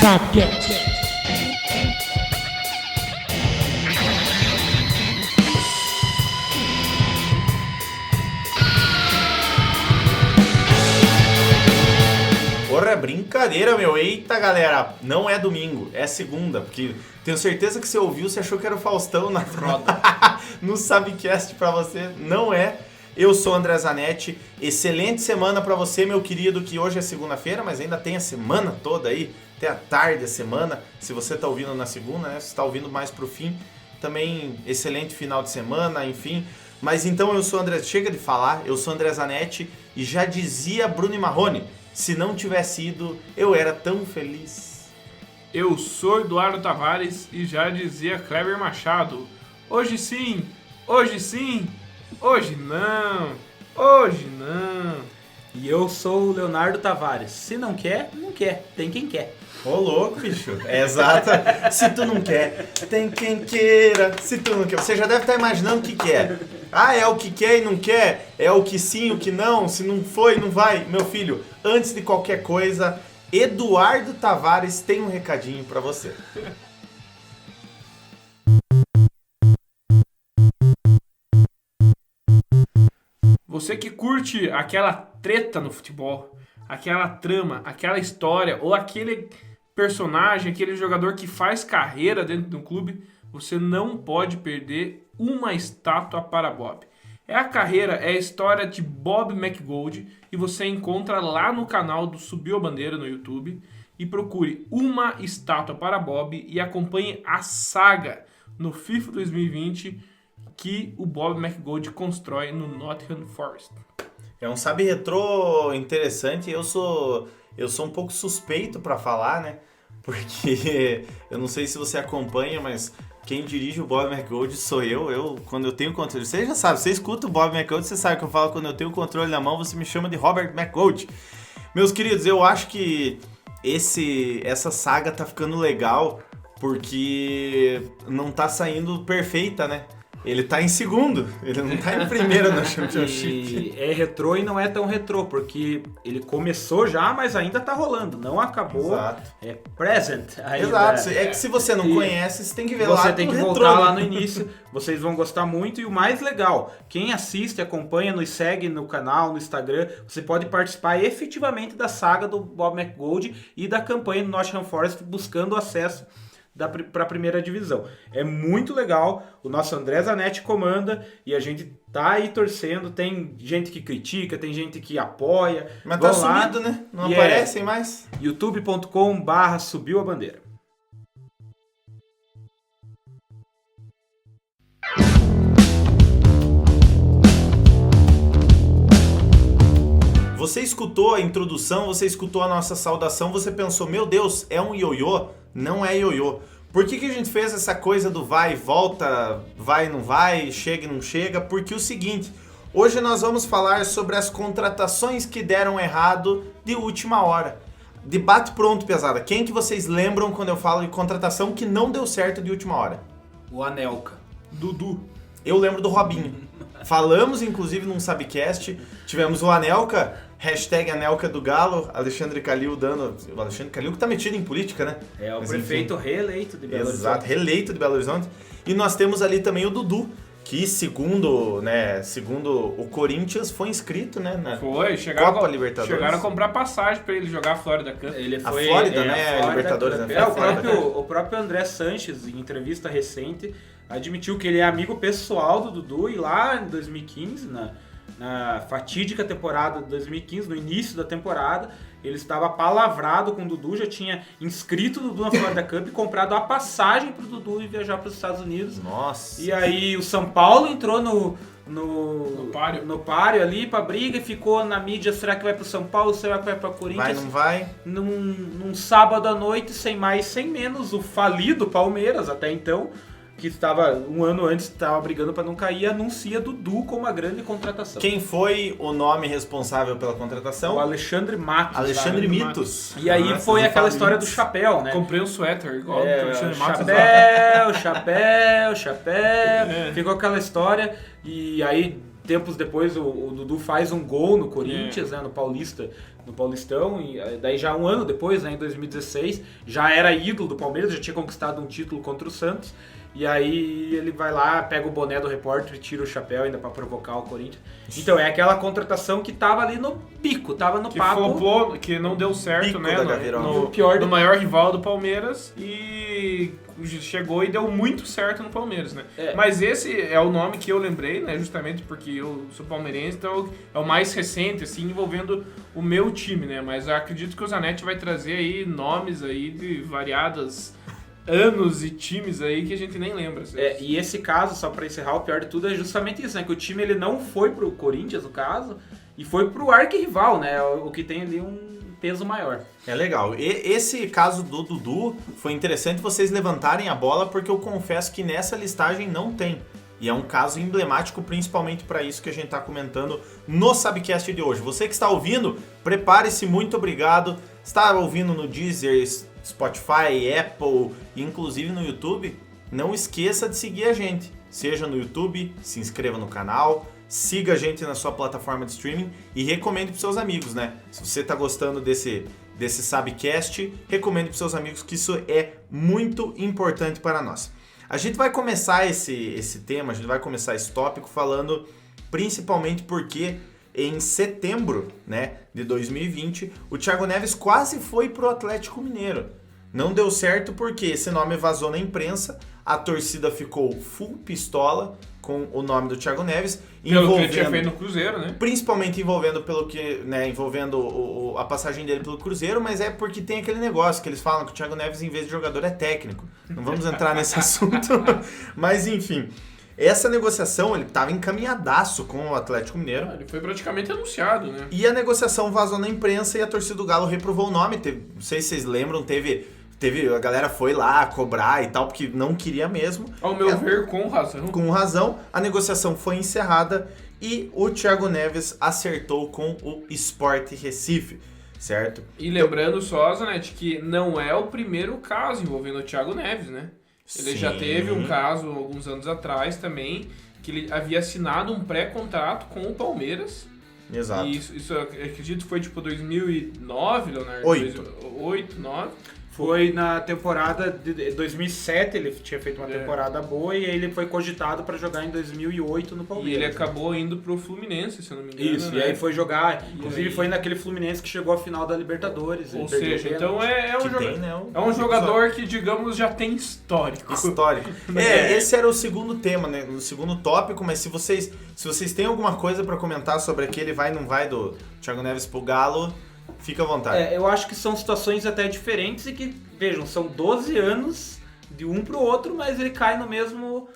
Podcast. Porra, é brincadeira, meu. Eita, galera, não é domingo, é segunda, porque tenho certeza que você ouviu, você achou que era o Faustão na roda. No Sabcast pra você, não é. Eu sou o André Zanetti, excelente semana pra você, meu querido, que hoje é segunda-feira, mas ainda tem a semana toda aí, até a tarde a semana, se você tá ouvindo na segunda, né, se tá ouvindo mais pro fim, também excelente final de semana, enfim. Mas então eu sou o André, chega de falar, eu sou o André Zanetti e já dizia Bruno e Marrone, se não tivesse ido, eu era tão feliz. Eu sou Eduardo Tavares e já dizia Kleber Machado. Hoje sim, hoje sim, hoje não, hoje não. E eu sou o Leonardo Tavares. Se não quer, não quer. Tem quem quer. Ô louco, bicho. É exato. Se tu não quer, tem quem queira. Se tu não quer, você já deve estar imaginando o que quer. Ah, é o que quer e não quer? É o que sim, o que não? Se não foi, não vai? Meu filho, antes de qualquer coisa, Eduardo Tavares tem um recadinho pra você. Você que curte aquela treta no futebol, aquela trama, aquela história ou aquele personagem, aquele jogador que faz carreira dentro de um clube, você não pode perder uma estátua para Bob. É a história de Bob McGold e você encontra lá no canal do Subiu a Bandeira no YouTube e procure uma estátua para Bob e acompanhe a saga no FIFA 2020 que o Bob McGold constrói no Nottingham Forest. É um sabe retrô interessante. Eu sou um pouco suspeito pra falar, né? Porque eu não sei se você acompanha, mas quem dirige o Bob McGold sou eu. Quando eu tenho controle, você já sabe, você escuta o Bob McGold, você sabe que eu falo, quando eu tenho o controle na mão, você me chama de Robert McGold. Meus queridos, eu acho que essa saga tá ficando legal porque não tá saindo perfeita, né? Ele tá em segundo, ele não tá em primeiro na Championship. E é retrô e não é tão retrô, porque ele começou já, mas ainda tá rolando, não acabou. Exato. É present ainda. Exato, é que se você não conhece, você tem que ver lá. Você tem que retrô, voltar né? lá no início, vocês vão gostar muito. E o mais legal, quem assiste, acompanha, nos segue no canal, no Instagram, você pode participar efetivamente da saga do Bob McGold e da campanha do Nottingham Forest buscando acesso para a primeira divisão. É muito legal, o nosso André Zanetti comanda e a gente tá aí torcendo, tem gente que critica, tem gente que apoia. Mas tá sumido, né? Não aparecem mais. youtube.com/subiu a bandeira. Você escutou a introdução, você escutou a nossa saudação, você pensou, meu Deus, é um ioiô? Não é ioiô. Por que a gente fez essa coisa do vai e volta, vai e não vai, chega e não chega? Porque o seguinte, hoje nós vamos falar sobre as contratações que deram errado de última hora. Debate pronto, pesada. Quem que vocês lembram quando eu falo de contratação que não deu certo de última hora? O Anelka. Dudu. Eu lembro do Robinho. Falamos, inclusive, num Sabcast. Tivemos o Anelka, hashtag Anelka do Galo, Alexandre Calil dando... O Alexandre Calil que tá metido em política, né? É o Mas, prefeito enfim, reeleito de Belo Horizonte. Exato, reeleito de Belo Horizonte. E nós temos ali também o Dudu, que segundo o Corinthians foi inscrito, né? Na Copa Libertadores. Chegaram a comprar passagem pra ele jogar a Florida Cup. Ele A foi, Flórida, a né? Flórida Libertadores, Cup. né? O próprio André Sanches, em entrevista recente, admitiu que ele é amigo pessoal do Dudu e lá em 2015, na fatídica temporada de 2015, no início da temporada, ele estava palavrado com o Dudu, já tinha inscrito o Dudu na Florida Cup e comprado a passagem pro Dudu e viajar para os Estados Unidos. Nossa. E aí o São Paulo entrou no páreo ali pra briga e ficou na mídia, será que vai pro São Paulo, será que vai pra Corinthians? Vai, não vai? Num sábado à noite, sem mais, sem menos, o falido Palmeiras, até então, que estava um ano antes, estava brigando para não cair, anuncia Dudu como a grande contratação. Quem foi o nome responsável pela contratação? O Alexandre Matos. Alexandre Mitos. E aí Nossa, foi não aquela falo história Mitos. do chapéu, né? Comprei um suéter igual É, o Alexandre Matos. Chapéu. Ficou aquela história. E aí, tempos depois, o Dudu faz um gol no Corinthians, né, no Paulista no Paulistão, e daí já um ano depois, né, em 2016, já era ídolo do Palmeiras, já tinha conquistado um título contra o Santos, e aí ele vai lá, pega o boné do repórter e tira o chapéu ainda pra provocar o Corinthians. Então é aquela contratação que tava ali no bico, tava no Que papo. flopou, que não deu certo, Bico né? da Gavirola. No maior rival do Palmeiras e chegou e deu muito certo no Palmeiras, né? Mas esse é o nome que eu lembrei, né? Justamente porque eu sou palmeirense, então é o mais recente, assim, envolvendo o meu time, né? Mas eu acredito que o Zanetti vai trazer aí nomes aí de variadas anos e times aí que a gente nem lembra. E esse caso, só pra encerrar, o pior de tudo é justamente isso, né? Que o time ele não foi pro Corinthians, no caso, e foi pro arquirrival, né? O que tem ali um peso maior. É legal. E esse caso do Dudu foi interessante vocês levantarem a bola, porque eu confesso que nessa listagem não tem. E é um caso emblemático, principalmente para isso que a gente está comentando no Sabcast de hoje. Você que está ouvindo, prepare-se, muito obrigado. Está ouvindo no Deezer, Spotify, Apple, inclusive no YouTube? Não esqueça de seguir a gente. Seja no YouTube, se inscreva no canal, siga a gente na sua plataforma de streaming e recomende para seus amigos, né? Se você está gostando desse Sabcast, recomende para seus amigos, que isso é muito importante para nós. A gente vai começar esse tema, a gente vai começar esse tópico falando principalmente porque em setembro, né, de 2020, o Thiago Neves quase foi pro Atlético Mineiro. Não deu certo porque esse nome vazou na imprensa, a torcida ficou full pistola com o nome do Thiago Neves, pelo que ele tinha feito no Cruzeiro, né? Principalmente envolvendo a passagem dele pelo Cruzeiro, mas é porque tem aquele negócio que eles falam que o Thiago Neves, em vez de jogador, é técnico. Não vamos entrar nesse assunto, mas enfim. Essa negociação, ele estava encaminhadaço com o Atlético Mineiro. Ele foi praticamente anunciado, né? E a negociação vazou na imprensa e a torcida do Galo reprovou o nome. Não sei se vocês lembram, a galera foi lá cobrar e tal, porque não queria mesmo. Ao meu ver, com razão. Com razão, a negociação foi encerrada e o Thiago Neves acertou com o Sport Recife, certo? E lembrando só, Zanetti, que não é o primeiro caso envolvendo o Thiago Neves, né? Ele já teve um caso alguns anos atrás também, que ele havia assinado um pré-contrato com o Palmeiras. Exato. E isso eu acredito que foi tipo 2009, Leonardo? 8, 9. Foi na temporada de 2007, ele tinha feito uma temporada boa e aí ele foi cogitado para jogar em 2008 no Palmeiras. E ele acabou indo pro Fluminense, se eu não me engano. Isso, né? E aí foi jogar, inclusive foi naquele Fluminense que chegou à final da Libertadores. Ou seja, então é um jogador que, digamos, já tem histórico. Esse era o segundo tema, né? O segundo tópico, mas se vocês têm alguma coisa para comentar sobre aquele vai não vai do Thiago Neves pro Galo, fica à vontade. Eu acho que são situações até diferentes e que, vejam, são 12 anos de um pro outro, mas ele cai no mesmo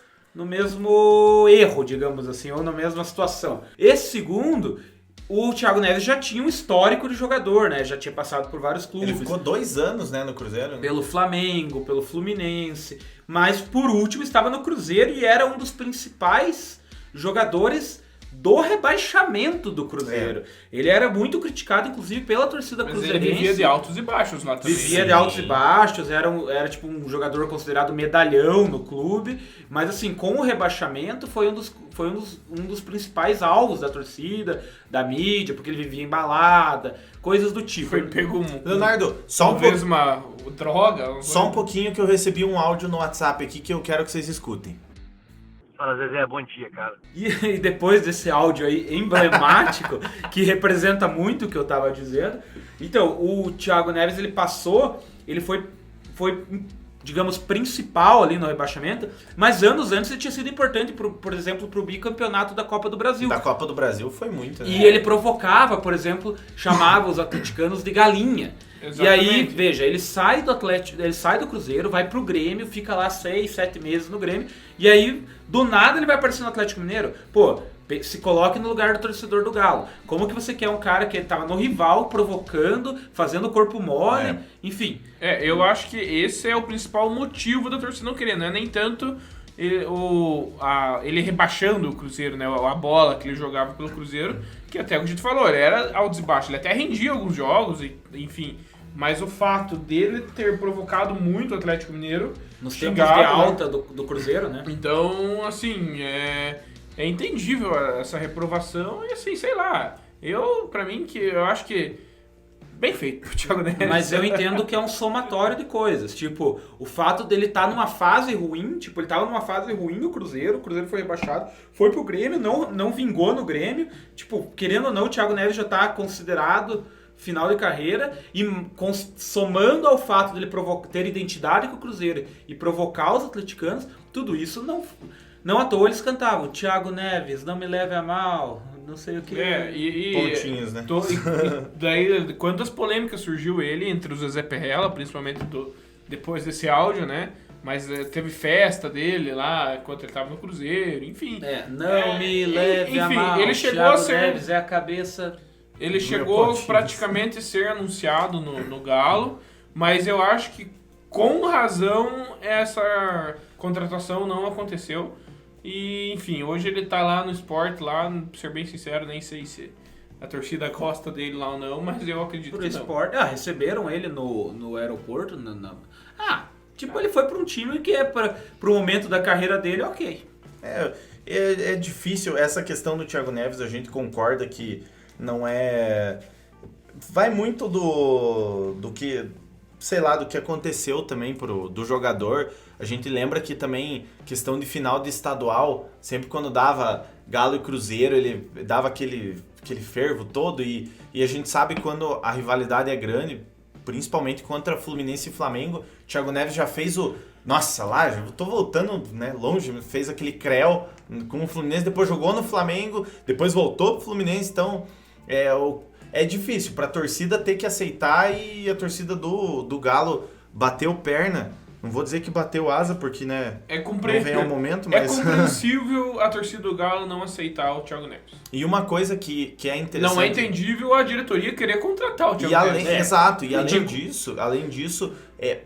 erro, digamos assim, ou na mesma situação. Esse segundo, o Thiago Neves já tinha um histórico de jogador, né? Já tinha passado por vários clubes. Ele ficou 2 anos, né, no Cruzeiro. Pelo Flamengo, pelo Fluminense, mas por último estava no Cruzeiro e era um dos principais jogadores do rebaixamento do Cruzeiro. Ele era muito criticado, inclusive, pela torcida cruzeirense. Ele vivia de altos e baixos lá também. Vivia de altos e baixos, era tipo um jogador considerado medalhão no clube, mas assim, com o rebaixamento foi um dos principais alvos da torcida, da mídia, porque ele vivia em balada, coisas do tipo. Foi pego Leonardo, uma droga. Só um pouquinho que eu recebi um áudio no WhatsApp aqui que eu quero que vocês escutem. Fala, Zezé, bom dia, cara. E depois desse áudio aí emblemático, que representa muito o que eu tava dizendo, então, o Thiago Neves, ele foi, digamos, principal ali no rebaixamento, mas anos antes ele tinha sido importante, por exemplo, pro bicampeonato da Copa do Brasil. Da Copa do Brasil foi muito, né? E ele provocava, por exemplo, chamava os atleticanos de galinha. Exatamente. E aí, veja, ele sai do Atlético, ele sai do Cruzeiro, vai pro Grêmio, fica lá 6, 7 meses no Grêmio, e aí, do nada, ele vai aparecer no Atlético Mineiro. Pô, se coloque no lugar do torcedor do Galo. Como que você quer um cara que tava no rival, provocando, fazendo o corpo mole, enfim. Eu acho que esse é o principal motivo da torcida não querer, não é nem tanto ele rebaixando o Cruzeiro, né, a bola que ele jogava pelo Cruzeiro, que até o que a gente falou, ele era altos e baixos, ele até rendia alguns jogos, enfim. Mas o fato dele ter provocado muito o Atlético Mineiro nos tempos de alta do Cruzeiro, né? Então, assim, é entendível essa reprovação e, assim, sei lá, eu acho que Bem feito pro Thiago Neves. Mas eu entendo que é um somatório de coisas. Tipo, o fato dele estar numa fase ruim, tipo, ele tava numa fase ruim no Cruzeiro, o Cruzeiro foi rebaixado, foi pro Grêmio, não vingou no Grêmio. Tipo, querendo ou não, o Thiago Neves já tá considerado final de carreira, e somando ao fato dele ter identidade com o Cruzeiro e provocar os atleticanos, tudo isso não à toa eles cantavam: Thiago Neves, não me leve a mal, não sei o que. Pontinhos, né? E daí, quantas polêmicas surgiu ele entre os Zezé Perrella, principalmente depois desse áudio, né? Mas teve festa dele lá, enquanto ele tava no Cruzeiro, enfim. Não me leve a mal, ele chegou Thiago a ser... Neves é a cabeça... Ele chegou praticamente a ser anunciado no Galo, mas eu acho que com razão essa contratação não aconteceu. E, enfim, hoje ele tá lá no Sport, lá, pra ser bem sincero, nem sei se a torcida gosta dele lá ou não, mas eu acredito que Sport, receberam ele no aeroporto. Ele foi pra um time que pro momento da carreira dele, ok. É difícil, essa questão do Thiago Neves, a gente concorda que não é... Vai muito do que, sei lá, do que aconteceu também do jogador. A gente lembra que também, questão de final de estadual, sempre quando dava Galo e Cruzeiro, ele dava aquele fervo todo, e a gente sabe quando a rivalidade é grande, principalmente contra Fluminense e Flamengo, Thiago Neves já fez Nossa, lá, já tô voltando, né, longe, fez aquele creu com o Fluminense, depois jogou no Flamengo, depois voltou pro Fluminense, então é difícil pra torcida ter que aceitar, e a torcida do Galo bateu perna. Não vou dizer que bateu asa, porque, né, não vem ao momento, mas... É compreensível a torcida do Galo não aceitar o Thiago Neves. E uma coisa que é interessante... Não é entendível a diretoria querer contratar o Thiago Neves. Exato, e além disso,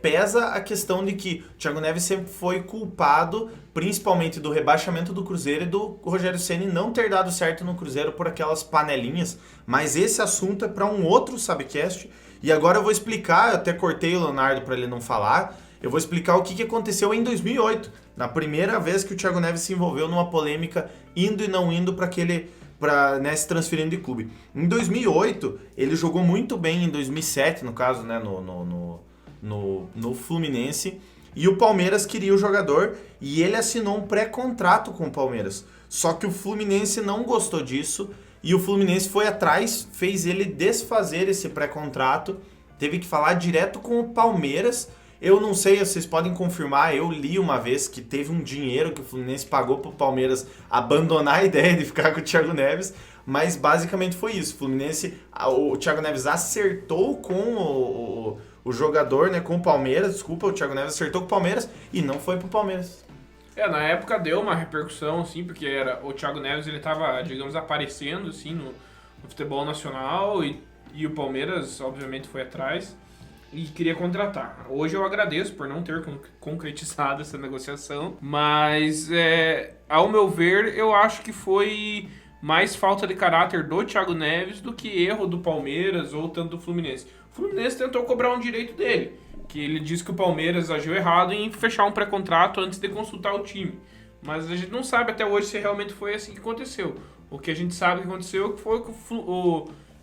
pesa a questão de que o Thiago Neves sempre foi culpado, principalmente do rebaixamento do Cruzeiro e do Rogério Ceni não ter dado certo no Cruzeiro por aquelas panelinhas, mas esse assunto é para um outro Sabcast, e agora eu vou explicar, eu até cortei o Leonardo para ele não falar, eu vou explicar o que aconteceu em 2008, na primeira vez que o Thiago Neves se envolveu numa polêmica indo e não indo para se transferindo de clube. Em 2008, ele jogou muito bem, em 2007, no caso, né, no Fluminense, e o Palmeiras queria o jogador, e ele assinou um pré-contrato com o Palmeiras. Só que o Fluminense não gostou disso, e o Fluminense foi atrás, fez ele desfazer esse pré-contrato, teve que falar direto com o Palmeiras. Eu não sei, vocês podem confirmar, eu li uma vez que teve um dinheiro que o Fluminense pagou pro Palmeiras abandonar a ideia de ficar com o Thiago Neves, mas basicamente foi isso. O Thiago Neves acertou com o jogador, né, com o Palmeiras, o Thiago Neves acertou com o Palmeiras e não foi pro Palmeiras. Na época deu uma repercussão, assim, porque o Thiago Neves, ele tava, digamos, aparecendo, assim, no futebol nacional, e o Palmeiras, obviamente, foi atrás e queria contratar. Hoje eu agradeço por não ter concretizado essa negociação, mas, ao meu ver, eu acho que foi mais falta de caráter do Thiago Neves do que erro do Palmeiras ou tanto do Fluminense. O Fluminense tentou cobrar um direito dele, que ele disse que o Palmeiras agiu errado em fechar um pré-contrato antes de consultar o time. Mas a gente não sabe até hoje se realmente foi assim que aconteceu. O que a gente sabe que aconteceu foi que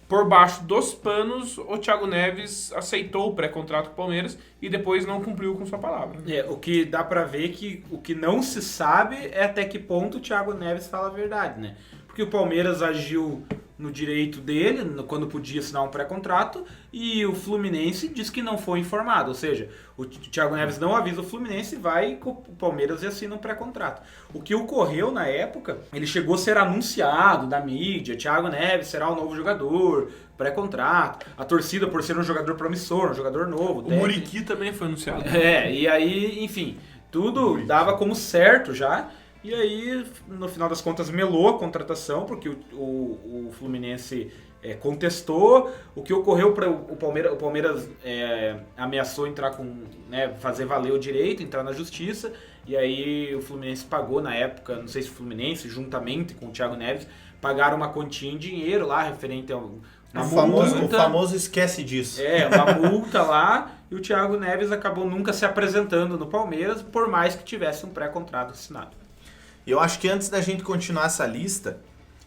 por baixo dos panos, o Thiago Neves aceitou o pré-contrato com o Palmeiras e depois não cumpriu com sua palavra. O que dá pra ver que o que não se sabe é até que ponto o Thiago Neves fala a verdade, né? Porque o Palmeiras agiu no direito dele, quando podia assinar um pré-contrato, e o Fluminense diz que não foi informado. Ou seja, o Thiago Neves não avisa o Fluminense, vai com o Palmeiras e assina um pré-contrato. O que ocorreu na época, ele chegou a ser anunciado da mídia: Thiago Neves será o novo jogador, pré-contrato. A torcida, por ser um jogador promissor, um jogador novo. O Muriqui também foi anunciado. E aí, enfim, tudo dava como certo já. E aí, no final das contas, melou a contratação, porque o Fluminense contestou. O que ocorreu para o Palmeiras ameaçou entrar fazer valer o direito, entrar na justiça. E aí o Fluminense pagou na época, não sei se o Fluminense, juntamente com o Thiago Neves, pagaram uma quantia em dinheiro lá, referente a uma multa. O famoso esquece disso. Uma multa lá, e o Thiago Neves acabou nunca se apresentando no Palmeiras, por mais que tivesse um pré-contrato assinado. Eu acho que antes da gente continuar essa lista,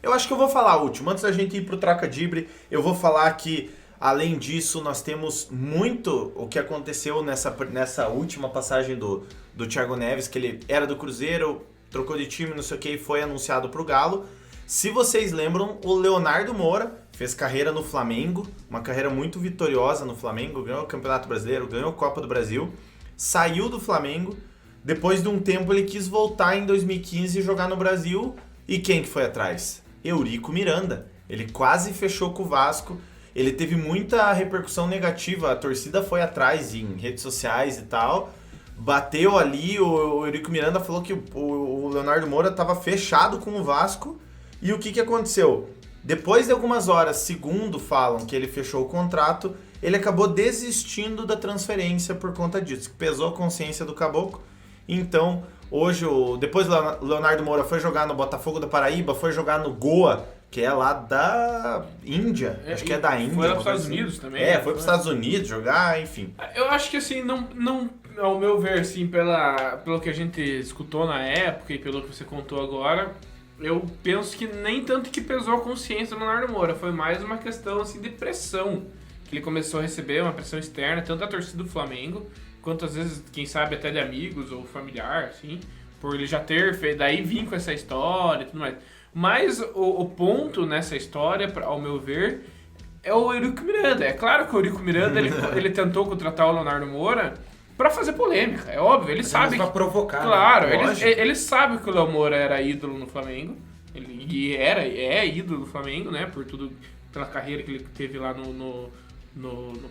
eu acho que eu vou falar a última. Antes da gente ir pro Troca Dibre, eu vou falar que Além disso, nós temos muito o que aconteceu nessa última passagem do Thiago Neves, que ele era do Cruzeiro, trocou de time, não sei o que, e foi anunciado pro Galo. Se vocês lembram, o Leonardo Moura fez carreira no Flamengo, uma carreira muito vitoriosa no Flamengo, ganhou o Campeonato Brasileiro, ganhou a Copa do Brasil, saiu do Flamengo, depois de um tempo ele quis voltar em 2015 e jogar no Brasil, e quem que foi atrás? Eurico Miranda. Ele quase fechou com o Vasco, ele teve muita repercussão negativa, a torcida foi atrás em redes sociais e tal, bateu ali, o Eurico Miranda falou que o Leonardo Moura estava fechado com o Vasco, e o que aconteceu? Depois de algumas horas, segundo falam que ele fechou o contrato, ele acabou desistindo da transferência por conta disso, que pesou a consciência do caboclo. Então, hoje, depois o Leonardo Moura foi jogar no Botafogo da Paraíba, foi jogar no Goa, que é lá da Índia, acho que é da Índia. Foi lá para os Estados Unidos também. Foi para os Estados Unidos jogar, enfim. Eu acho que assim, não ao meu ver, assim, pelo que a gente escutou na época e pelo que você contou agora, eu penso que nem tanto que pesou a consciência do Leonardo Moura, foi mais uma questão assim, de pressão, que ele começou a receber, uma pressão externa, tanto da torcida do Flamengo, quanto às vezes, quem sabe, até de amigos ou familiar, assim, por ele já ter feito, daí vir com essa história e tudo mais. Mas o ponto nessa história, ao meu ver, é o Eurico Miranda. É claro que o Eurico Miranda, ele tentou contratar o Leonardo Moura pra fazer polêmica, é óbvio, ele sabe. Pra provocar. Claro, né? ele sabe que o Léo Moura era ídolo no Flamengo, é ídolo do Flamengo, né, pela carreira que ele teve lá no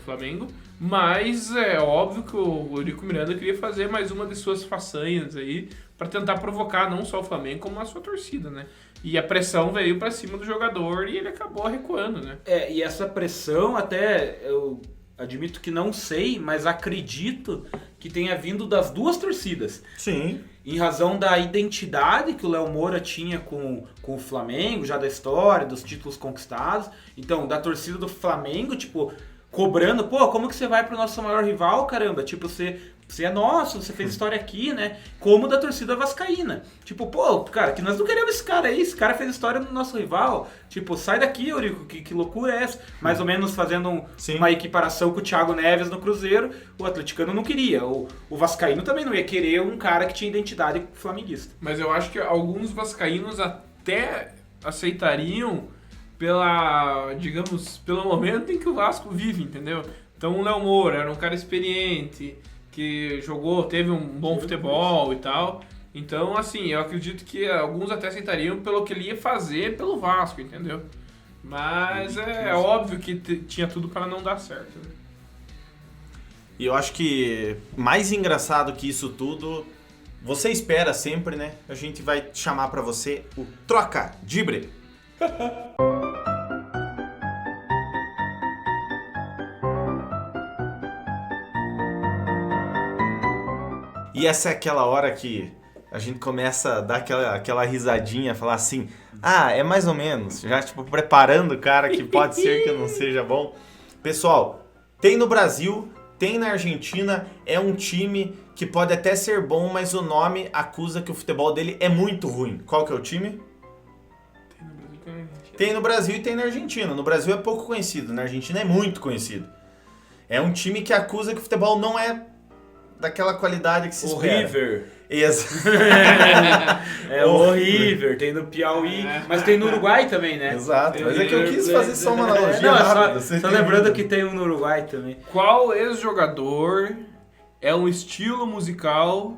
Flamengo, mas é óbvio que o Eurico Miranda queria fazer mais uma de suas façanhas aí, pra tentar provocar não só o Flamengo, como a sua torcida, né. E a pressão veio pra cima do jogador e ele acabou recuando, né. E essa pressão até eu admito que não sei, mas acredito que tenha vindo das duas torcidas. Sim. Em razão da identidade que o Léo Moura tinha com o Flamengo, já da história, dos títulos conquistados. Então, da torcida do Flamengo, tipo, cobrando, pô, como que você vai pro nosso maior rival, caramba? Tipo, você é nosso, você fez história aqui, né? Como da torcida vascaína. Tipo, pô, cara, que nós não queremos esse cara aí, esse cara fez história no nosso rival. Tipo, sai daqui, Eurico, que loucura é essa? Mais ou menos fazendo uma equiparação com o Thiago Neves no Cruzeiro, o atleticano não queria. O vascaíno também não ia querer um cara que tinha identidade flamenguista. Mas eu acho que alguns vascaínos até aceitariam pelo momento em que o Vasco vive, entendeu? Então o Léo Moura era um cara experiente, que teve um bom futebol e tal. Então, assim, eu acredito que alguns até aceitariam pelo que ele ia fazer pelo Vasco, entendeu? Mas é óbvio que tinha tudo para não dar certo, né? E eu acho que mais engraçado que isso tudo, você espera sempre, né? A gente vai chamar pra você o Troca Dibre. E essa é aquela hora que a gente começa a dar aquela risadinha, falar assim, é mais ou menos, já tipo preparando o cara que pode ser que não seja bom. Pessoal, tem no Brasil, tem na Argentina, é um time que pode até ser bom, mas o nome acusa que o futebol dele é muito ruim. Qual que é o time? Tem no Brasil e tem na Argentina. No Brasil é pouco conhecido, na Argentina é muito conhecido. É um time que acusa que o futebol não é daquela qualidade que se espera. O River. O River, tem no Piauí, mas tem no Uruguai também, né? Exato, mas é que eu quis fazer só uma analogia rápida. Só lembrando que tem um no Uruguai também. Qual ex-jogador é um estilo musical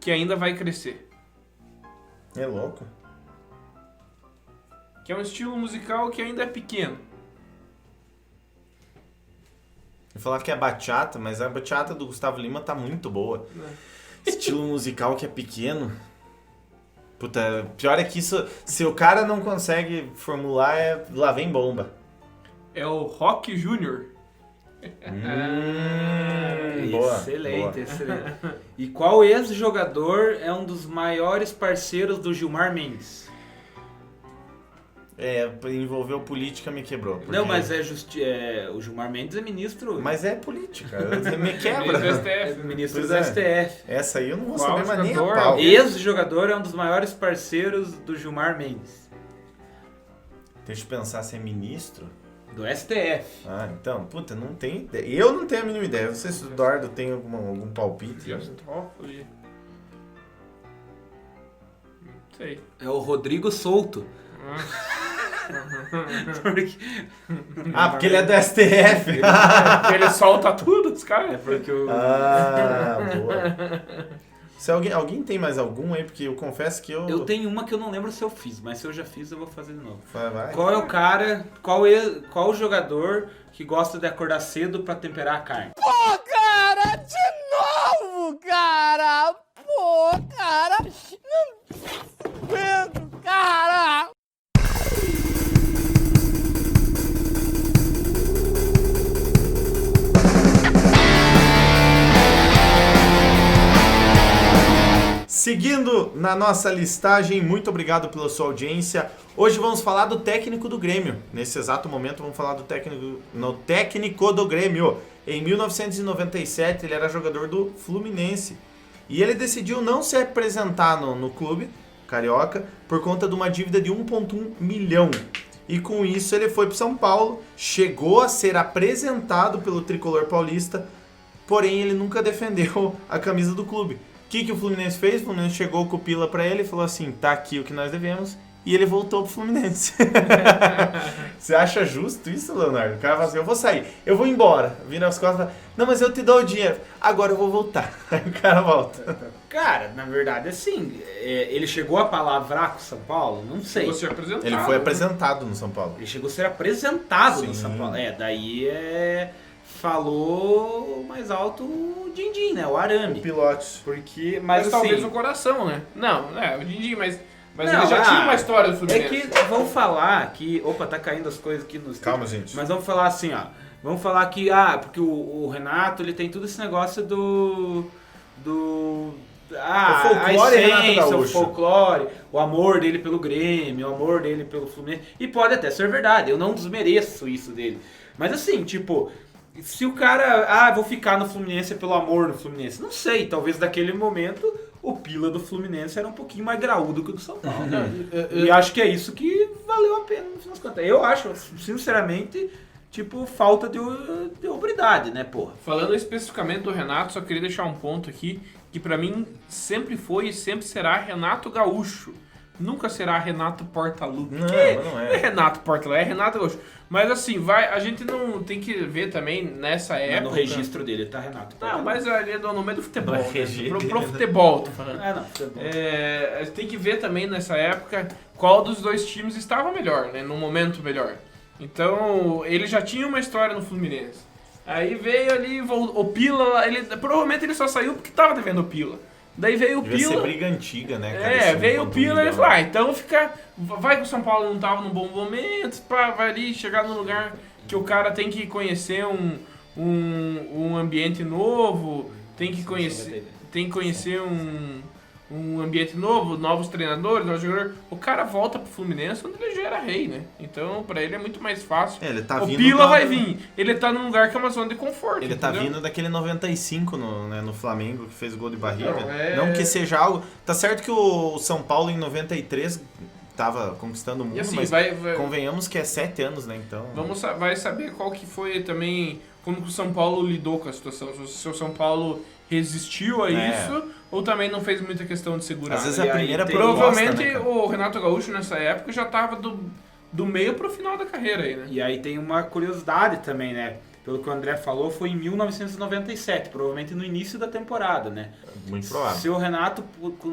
que ainda vai crescer? É louco. Que é um estilo musical que ainda é pequeno. Eu falar que é bachata, mas a bachata do Gustavo Lima tá muito boa. Estilo musical que é pequeno. Puta, pior é que isso, se o cara não consegue formular, lá vem bomba. É o Rock Júnior. Boa, excelente, boa. excelente. E qual ex-jogador é um dos maiores parceiros do Gilmar Mendes? Envolveu política, me quebrou. Porque... Não, mas o Gilmar Mendes é ministro. Mas é política, me quebra. Ministro do STF. Ministro do STF. Essa aí eu não vou Qual saber mais nem a jogador? pau. Ex-jogador é um dos maiores parceiros do Gilmar Mendes. Deixa eu pensar se é ministro. Do STF. Ah, então, puta, não tem ideia. Eu não tenho a mínima ideia. Não sei se o Eduardo tem algum palpite. Dias Toffoli. Não sei. É o Rodrigo Souto. Porque ele é do STF. Ele solta tudo, os caras. É porque o... Boa. Se alguém tem mais algum aí, porque eu confesso que Eu tenho uma que eu não lembro se eu fiz, mas se eu já fiz, eu vou fazer de novo. Vai. Qual é o cara, qual o jogador que gosta de acordar cedo pra temperar a carne? Pô, cara, de novo, cara! Pô, cara! Não aguento, cara! Seguindo na nossa listagem, muito obrigado pela sua audiência. Hoje vamos falar do técnico do Grêmio. Nesse exato momento vamos falar do técnico do Grêmio. Em 1997 ele era jogador do Fluminense. E ele decidiu não se apresentar no clube carioca por conta de uma dívida de 1,1 milhão. E com isso ele foi para São Paulo, chegou a ser apresentado pelo tricolor paulista, porém ele nunca defendeu a camisa do clube. O que o Fluminense fez? O Fluminense chegou com o Pila pra ele e falou assim, tá aqui o que nós devemos, e ele voltou pro Fluminense. Você acha justo isso, Leonardo? O cara fala assim, eu vou sair, eu vou embora. Vira as costas e fala, não, mas eu te dou o dinheiro, agora eu vou voltar. Aí o cara volta. Cara, na verdade, assim, ele chegou a palavrar com o São Paulo? Não sei. Você apresentado. Ele foi apresentado no São Paulo. Ele chegou a ser apresentado no Sim. São Paulo. Daí falou mais alto o Dindim, né? O Arame. Pilote. Porque, Mas assim, talvez o coração, né? Não, o Dindi, mas Não, ele já tinha uma história do É Fluminense. que vamos falar que... Opa, tá caindo as coisas aqui nos... Calma, gente. Mas vamos falar assim, ó. Vamos falar que, porque o Renato, ele tem tudo esse negócio do o a folclore Renato essência, o Gaúcho. folclore, o amor dele pelo Grêmio, o amor dele pelo Fluminense. E pode até ser verdade, eu não desmereço isso dele. Mas assim, tipo... Se o cara, vou ficar no Fluminense pelo amor no Fluminense. Não sei, talvez naquele momento o Pila do Fluminense era um pouquinho mais graúdo que o do São Paulo. E acho que é isso que valeu a pena no final das contas. Eu acho, sinceramente, tipo, falta de hombridade, né, porra? Falando especificamente do Renato, só queria deixar um ponto aqui, que pra mim sempre foi e sempre será Renato Gaúcho. Nunca será Renato Portaluppi. Não é. Renato Portaluppi, é Renato Gaúcho. Mas assim, a gente não tem que ver também nessa época... No registro dele tá Renato. Não, mas ali é no meio do futebol. No Né? RG Pro dele. futebol, tô falando. Não, futebol. A gente tem que ver também nessa época qual dos dois times estava melhor, né? No momento melhor. Então, ele já tinha uma história no Fluminense. Aí veio ali, o Pila, provavelmente ele só saiu porque tava devendo o Pila. Daí veio o Devia ser Pila. briga antiga, né, cara? esse Veio o 1,1 Pila e milhão. falou, então vai que o São Paulo não tava num bom momento, vai ali chegar num lugar que o cara tem que conhecer um ambiente novo, tem que conhecer um ambiente novo, novos treinadores, novos jogadores. O cara volta pro Fluminense onde ele já era rei, né? Então, pra ele é muito mais fácil. Ele tá o vindo Pila da- vai vir. Ele tá num lugar que é uma zona de conforto. Ele tá entendeu? vindo daquele 95 no Flamengo, que fez gol de barriga. Não, Não que seja algo... Tá certo que o São Paulo em 93 tava conquistando o mundo, E assim, mas vai- convenhamos que é 7 anos, né? Então... Vai saber qual que foi também, como que o São Paulo lidou com a situação. Se o São Paulo resistiu a isso, ou também não fez muita questão de segurar. Às vezes E é a aí primeira tem- proposta, Provavelmente né, cara? o Renato Gaúcho nessa época já tava do meio pro final da carreira aí, né? E aí tem uma curiosidade também, né? Pelo que o André falou, foi em 1997, provavelmente no início da temporada, né? Muito provável. Se o Renato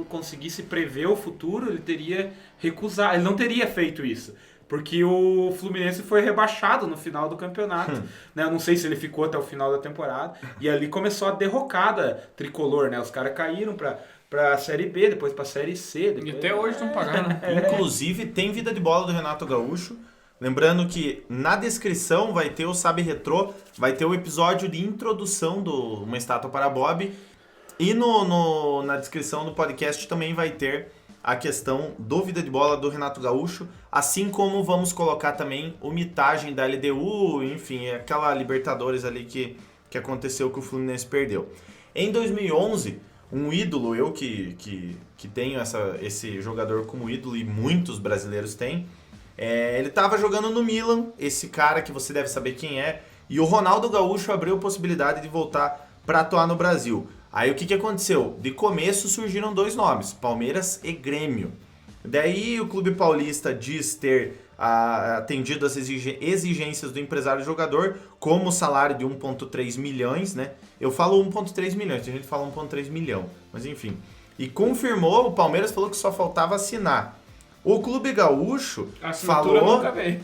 conseguisse prever o futuro, ele teria recusado, ele não teria feito isso. Porque o Fluminense foi rebaixado no final do campeonato. Né? Eu não sei se ele ficou até o final da temporada. E ali começou a derrocada tricolor, né? Os caras caíram pra Série B, depois pra Série C. Depois... E até hoje não pagaram. Inclusive, tem Vida de Bola do Renato Gaúcho. Lembrando que na descrição vai ter o Sabe Retrô, vai ter o episódio de introdução do Uma Estátua para Bob. E na descrição do podcast também vai ter a questão do Vida de Bola do Renato Gaúcho, assim como vamos colocar também o mitagem da LDU, enfim, aquela Libertadores ali que aconteceu que o Fluminense perdeu. Em 2011, um ídolo, eu que tenho esse jogador como ídolo e muitos brasileiros têm, Ele tava jogando no Milan, esse cara que você deve saber quem é, e o Ronaldo Gaúcho abriu a possibilidade de voltar para atuar no Brasil. Aí o que aconteceu? De começo surgiram 2 nomes, Palmeiras e Grêmio. Daí o Clube Paulista diz ter atendido as exigências do empresário jogador, como o salário de 1,3 milhões, né? Eu falo 1,3 milhões, tem gente que fala 1,3 milhão, mas enfim. E confirmou, o Palmeiras falou que só faltava assinar. O Clube Gaúcho falou... nunca veio.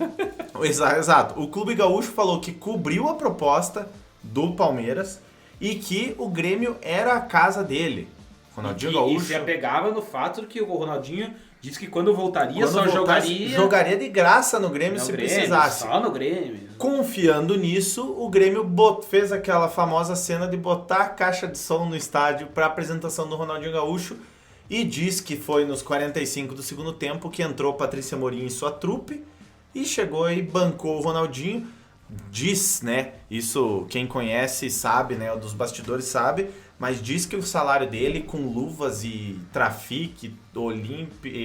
Exato. O Clube Gaúcho falou que cobriu a proposta do Palmeiras e que o Grêmio era a casa dele. Ronaldinho Gaúcho... E se apegava no fato que o Ronaldinho disse que quando voltaria só jogaria... Jogaria de graça no Grêmio se precisasse. Só no Grêmio. Confiando nisso, o Grêmio fez aquela famosa cena de botar a caixa de som no estádio para a apresentação do Ronaldinho Gaúcho e diz que foi nos 45 do segundo tempo que entrou Patrícia Amorim e sua trupe e chegou e bancou o Ronaldinho. Diz, né, isso quem conhece sabe, né, dos bastidores sabe, mas diz que o salário dele com luvas e trafique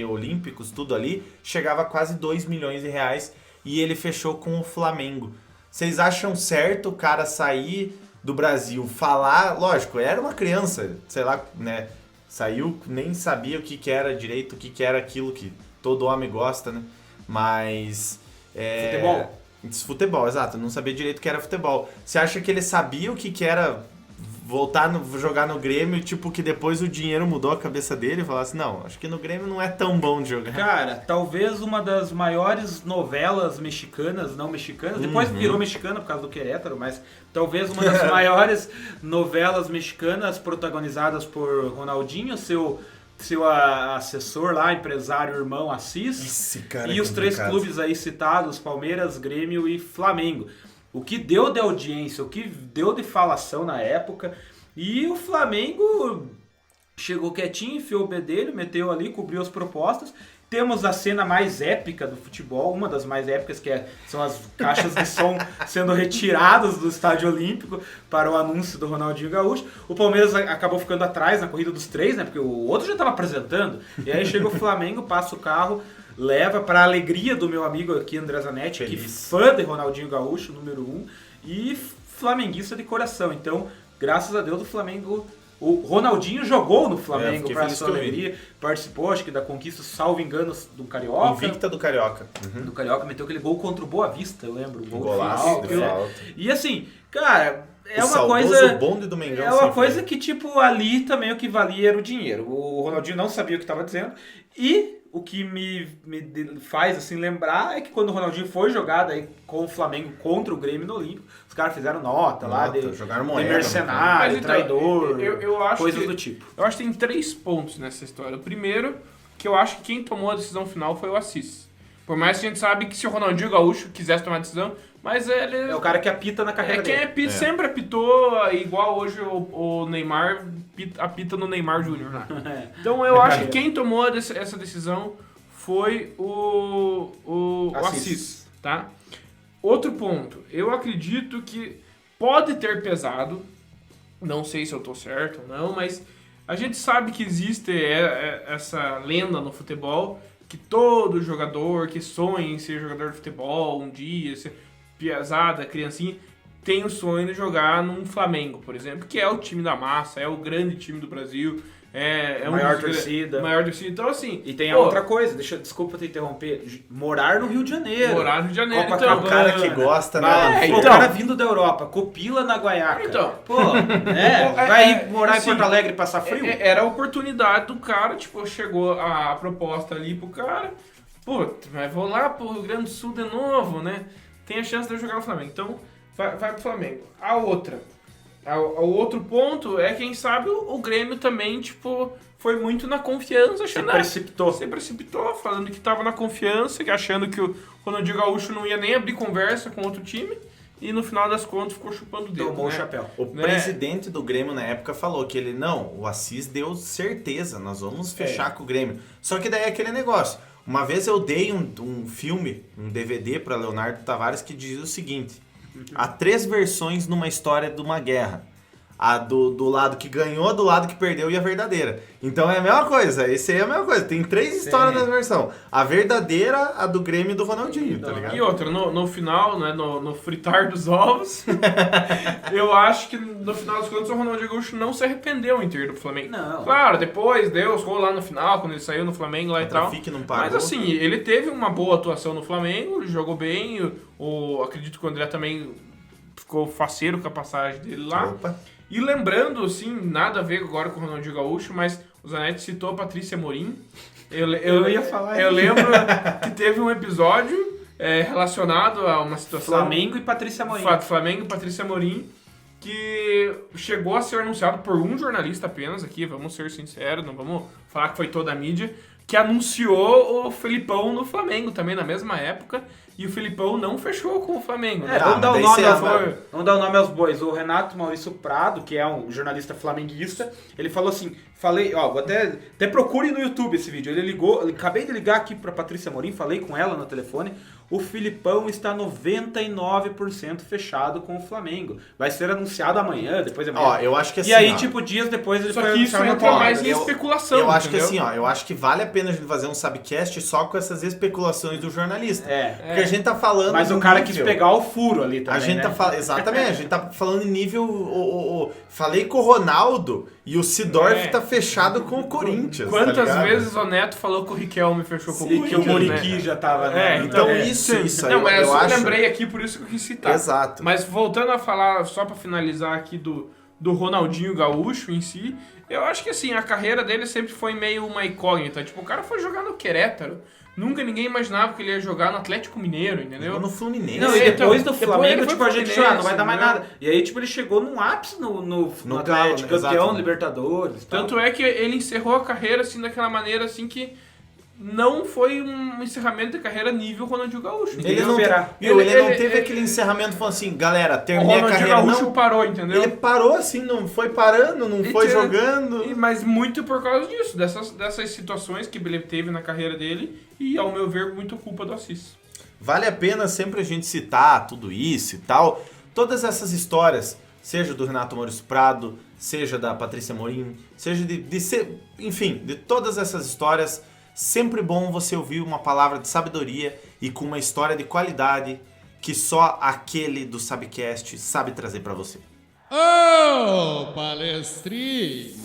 olímpicos, tudo ali, chegava a quase 2 milhões de reais e ele fechou com o Flamengo. Vocês acham certo o cara sair do Brasil, falar, lógico, era uma criança, sei lá, né, saiu, nem sabia o que era direito, o que era aquilo que todo homem gosta, né, mas... Futebol, exato, não sabia direito o que era futebol. Você acha que ele sabia o que era jogar no Grêmio, tipo que depois o dinheiro mudou a cabeça dele e falasse, não, acho que no Grêmio não é tão bom de jogar? Cara, talvez uma das maiores novelas mexicanas, não mexicanas, depois virou mexicana por causa do Querétaro, mas talvez uma das maiores novelas mexicanas protagonizadas por Ronaldinho, seu assessor lá, empresário, irmão Assis, esse cara e os 3 clubes aí citados, Palmeiras, Grêmio e Flamengo. O que deu de audiência, o que deu de falação na época, e o Flamengo chegou quietinho, enfiou o bedelho, meteu ali, cobriu as propostas. Temos a cena mais épica do futebol, uma das mais épicas, são as caixas de som sendo retiradas do Estádio Olímpico para o anúncio do Ronaldinho Gaúcho. O Palmeiras acabou ficando atrás na corrida dos 3, né? Porque o outro já estava apresentando. E aí chega o Flamengo, passa o carro, leva para a alegria do meu amigo aqui, André Zanetti, que é fã de Ronaldinho Gaúcho, número 1, e flamenguista de coração. Então, graças a Deus, o Flamengo... O Ronaldinho jogou no Flamengo para a sua alegria, participou, acho que da conquista, salvo engano, do Carioca. Invicta do Carioca. Do Carioca, meteu aquele gol contra o Boa Vista, eu lembro. Golaço de falta. E assim, cara, é o uma coisa... bonde do Mengão. É uma coisa que, tipo, ali também o que valia era o dinheiro. O Ronaldinho não sabia o que estava dizendo. E o que me faz, assim, lembrar é que quando o Ronaldinho foi jogado aí com o Flamengo contra o Grêmio no Olímpico, os caras fizeram nota lá jogaram de moeda, mercenário, então, traidor, eu acho coisas que, do tipo. Eu acho que tem 3 pontos nessa história. O primeiro, que eu acho que quem tomou a decisão final foi o Assis. Por mais que a gente sabe que se o Ronaldinho Gaúcho quisesse tomar a decisão, mas ele... É o cara que apita na carreira dele. Sempre apitou, igual hoje o Neymar apita no Neymar Júnior. Né? Então eu acho que quem tomou essa decisão foi o Assis, tá? Outro ponto, eu acredito que pode ter pesado, não sei se eu tô certo ou não, mas a gente sabe que existe essa lenda no futebol, que todo jogador que sonha em ser jogador de futebol um dia, ser piazada, criancinha, tem o sonho de jogar num Flamengo, por exemplo, que é o time da massa, é o grande time do Brasil, maior torcida. Então, assim... E tem a outra coisa, desculpa te interromper, morar no Rio de Janeiro. Morar no Rio de Janeiro, então. O cara que gosta, né? O cara vindo da Europa, copila na Guaiaca. Então. Vai morar em Porto Alegre e passar frio? Era a oportunidade do cara, tipo, chegou a proposta ali pro cara, mas vou lá pro Rio Grande do Sul de novo, né? Tem a chance de eu jogar no Flamengo. Então, vai pro Flamengo. O outro ponto é, quem sabe, o Grêmio também, tipo, foi muito na confiança. Se precipitou, falando que tava na confiança, achando que o Ronaldinho Gaúcho não ia nem abrir conversa com outro time. E no final das contas ficou chupando o dedo. Tomou o chapéu. O presidente do Grêmio na época falou que o Assis deu certeza, nós vamos fechar com o Grêmio. Só que daí é aquele negócio. Uma vez eu dei um filme, um DVD para Leonardo Tavares que dizia o seguinte: há 3 versões numa história de uma guerra. A do lado que ganhou, do lado que perdeu e a verdadeira. Então é a mesma coisa, esse aí é a mesma coisa. Tem 3 histórias dessa versão. A verdadeira, a do Grêmio e do Ronaldinho, tá ligado? E outra, no final, né, no fritar dos ovos, eu acho que no final das contas o Ronaldinho Gaúcho não se arrependeu em ter ido pro Flamengo. Não. Claro, depois deu os gols lá no final, quando ele saiu no Flamengo lá e tal. Trafique não pagou. Mas assim, ele teve uma boa atuação no Flamengo, ele jogou bem, acredito que o André também ficou faceiro com a passagem dele lá. Opa. E lembrando, assim, nada a ver agora com o Ronaldinho Gaúcho, mas o Zanetti citou a Patrícia Amorim. Eu ia falar Eu isso. lembro que teve um episódio relacionado a uma situação... Flamengo e Patrícia Amorim. Flamengo e Patrícia Amorim, que chegou a ser anunciado por um jornalista apenas aqui, vamos ser sinceros, não vamos falar que foi toda a mídia, que anunciou o Felipão no Flamengo também na mesma época, e o Felipão não fechou com o Flamengo. né? Vamos dar mas o nome daí aos você- bois. Vamos dar o nome aos bois. O Renato Maurício Prado, que é um jornalista flamenguista, ele falou assim, vou até procure no YouTube esse vídeo. Ele ligou, acabei de ligar aqui pra Patrícia Amorim, falei com ela no telefone. O Filipão está 99% fechado com o Flamengo. Vai ser anunciado amanhã, depois de amanhã. Ó, eu acho que assim, E aí, ó, tipo, dias depois ele Só foi que isso anunciar entra uma mais bola. em especulação, Eu acho que entendeu? assim, ó, eu acho que vale a pena a gente fazer um Subcast só com essas especulações do jornalista. É. Porque a gente tá falando. Mas o no cara nível. quis pegar o furo ali também, A gente né? tá falando. Exatamente, a gente tá falando em nível. Falei com o Ronaldo e o Sidorf tá fechado com o Corinthians. tá Quantas ligado? vezes o Neto falou que o Riquelme fechou com o E que o Corinthians, Muriqui né? já tava... né? Então É. isso aí, Não, mas eu acho. lembrei aqui, por isso que eu quis citar. Exato. Mas voltando a falar, só pra finalizar aqui do Ronaldinho Gaúcho em si, eu acho que assim, a carreira dele sempre foi meio uma incógnita. Tipo, o cara foi jogar no Querétaro. Nunca ninguém imaginava que ele ia jogar no Atlético Mineiro, entendeu? Jogou no Fluminense. Não, e Então, depois do depois Flamengo, ele foi tipo, a gente Fluminense, já não vai dar mais né? nada. E aí, tipo, ele chegou num ápice no No Atlético, exato. campeão, Libertadores. tal. Tanto é que ele encerrou a carreira assim daquela maneira assim que não foi um encerramento de carreira nível Ronaldinho Gaúcho. Ele Ninguém não, esperar. viu, ele não Ele- teve ele- aquele encerramento falando assim, galera, O terminei a Ronaldinho carreira. Gaúcho Não, parou, entendeu? ele parou assim, não foi parando, não E foi tinha- jogando. Mas muito por causa disso, dessas situações que ele teve na carreira dele e, ao meu ver, muito culpa do Assis. Vale a pena sempre a gente citar tudo isso e tal. Todas essas histórias, seja do Renato Maurício Prado, seja da Patrícia Amorim, seja enfim, de todas essas histórias, sempre bom você ouvir uma palavra de sabedoria e com uma história de qualidade que só aquele do Subcast sabe trazer pra você. Ô, palestrinha!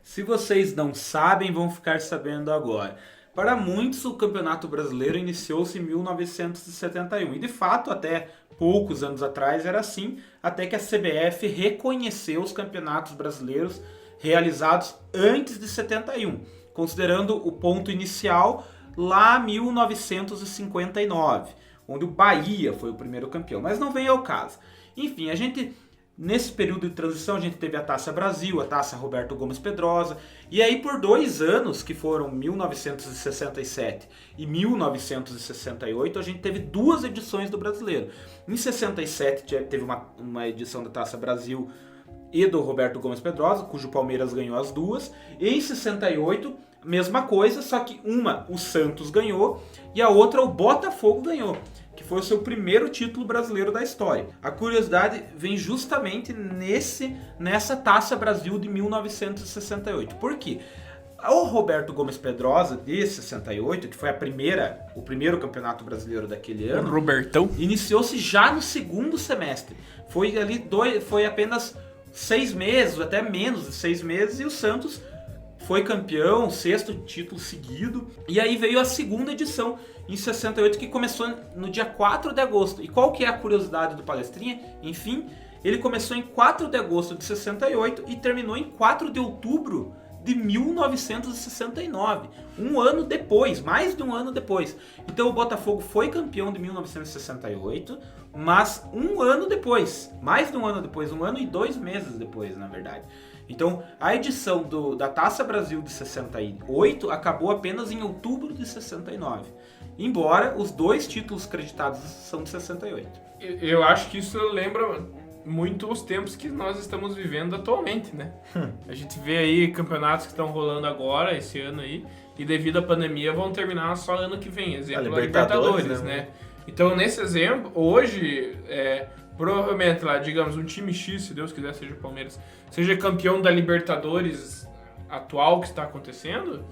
Se vocês não sabem, vão ficar sabendo agora. Para muitos, o Campeonato Brasileiro iniciou-se em 1971. E de fato, até poucos anos atrás era assim, até que a CBF reconheceu os campeonatos brasileiros realizados antes de 71, considerando o ponto inicial lá 1959, onde o Bahia foi o primeiro campeão. Mas não vem ao caso. Enfim, nesse período de transição, a gente teve a Taça Brasil, a Taça Roberto Gomes Pedrosa, e aí por 2 anos, que foram 1967 e 1968, a gente teve 2 edições do Brasileiro. Em 67 teve uma edição da Taça Brasil e do Roberto Gomes Pedrosa, cujo Palmeiras ganhou as 2, e em 68, mesma coisa, só que uma o Santos ganhou e a outra o Botafogo ganhou, que foi o seu primeiro título brasileiro da história. A curiosidade vem justamente nessa Taça Brasil de 1968. Por quê? O Roberto Gomes Pedrosa, de 68, que foi o primeiro campeonato brasileiro daquele ano, Robertão. iniciou-se já no segundo semestre. Foi apenas 6 meses, até menos de 6 meses, e o Santos foi campeão, 6º título seguido. E aí veio a segunda edição, em 68, que começou no dia 4 de agosto. E qual que é a curiosidade do Palestrinha? Enfim, ele começou em 4 de agosto de 68 e terminou em 4 de outubro de 1969. Um ano depois, mais de um ano depois. Então o Botafogo foi campeão de 1968, mas um ano depois, mais de um ano depois, 1 ano e 2 meses depois, na verdade. Então, a edição da Taça Brasil de 68 acabou apenas em outubro de 69. Embora os 2 títulos creditados são de 68. Eu acho que isso lembra muito os tempos que nós estamos vivendo atualmente, né? A gente vê aí campeonatos que estão rolando agora, esse ano aí, e devido à pandemia vão terminar só ano que vem. Exemplo, a Libertadores, Libertadores, né? né? Então, nesse exemplo, hoje, provavelmente lá, digamos, um time X, se Deus quiser, seja o Palmeiras, seja campeão da Libertadores atual que está acontecendo,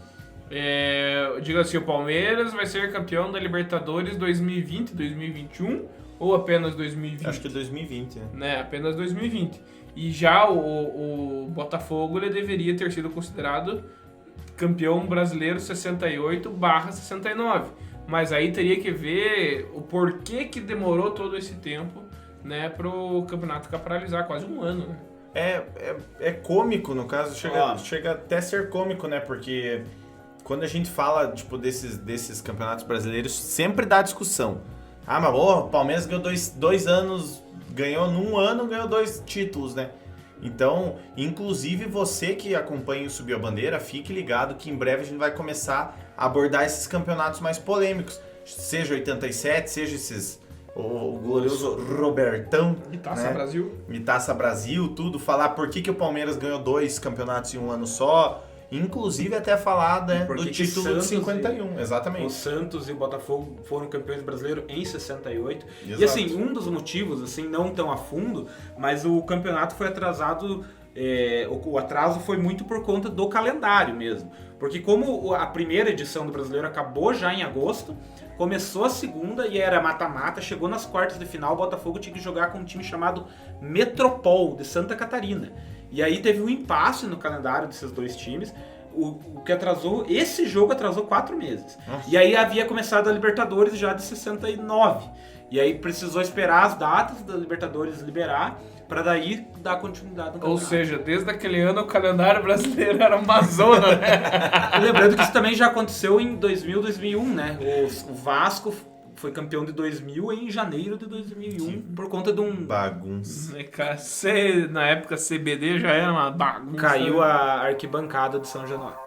diga assim, o Palmeiras vai ser campeão da Libertadores 2020, 2021 ou apenas 2020? Acho que 2020, né? Apenas 2020. E já o Botafogo ele deveria ter sido considerado campeão brasileiro 68/69. Mas aí teria que ver o porquê que demorou todo esse tempo, né, pro campeonato ficar paralisado, quase um ano, né? É cômico, no caso, chega até a ser cômico, né? Porque quando a gente fala, tipo, desses campeonatos brasileiros, sempre dá discussão. Ah, mas o Palmeiras ganhou dois anos, ganhou num ano, ganhou 2 títulos, né? Então, inclusive você que acompanha o Subiu a Bandeira, fique ligado que em breve a gente vai começar a abordar esses campeonatos mais polêmicos. Seja 87, seja o glorioso Robertão. E Taça, né? Brasil. E Taça Brasil, tudo. Falar por que o Palmeiras ganhou 2 campeonatos em um ano só. Inclusive até falar, né, do título de 51. Exatamente. O Santos e o Botafogo foram campeões brasileiros em 68. Exato. E assim, um dos motivos, assim, não tão a fundo, mas o campeonato foi atrasado, o atraso foi muito por conta do calendário mesmo. Porque como a primeira edição do Brasileiro acabou já em agosto, começou a segunda e era mata-mata, chegou nas quartas de final, o Botafogo tinha que jogar com um time chamado Metropol, de Santa Catarina. E aí teve um impasse no calendário desses 2 times, o que atrasou, esse jogo atrasou 4 meses. Nossa. E aí havia começado a Libertadores já de 69. E aí precisou esperar as datas da Libertadores liberar, para daí dar continuidade no campeonato. Ou seja, desde aquele ano o calendário brasileiro era uma zona, né? Lembrando que isso também já aconteceu em 2000, 2001, né? O Vasco foi campeão de 2000 em janeiro de 2001, sim, por conta de um... Bagunça. Cara, na época CBD já era uma bagunça. Caiu a arquibancada de São Januário.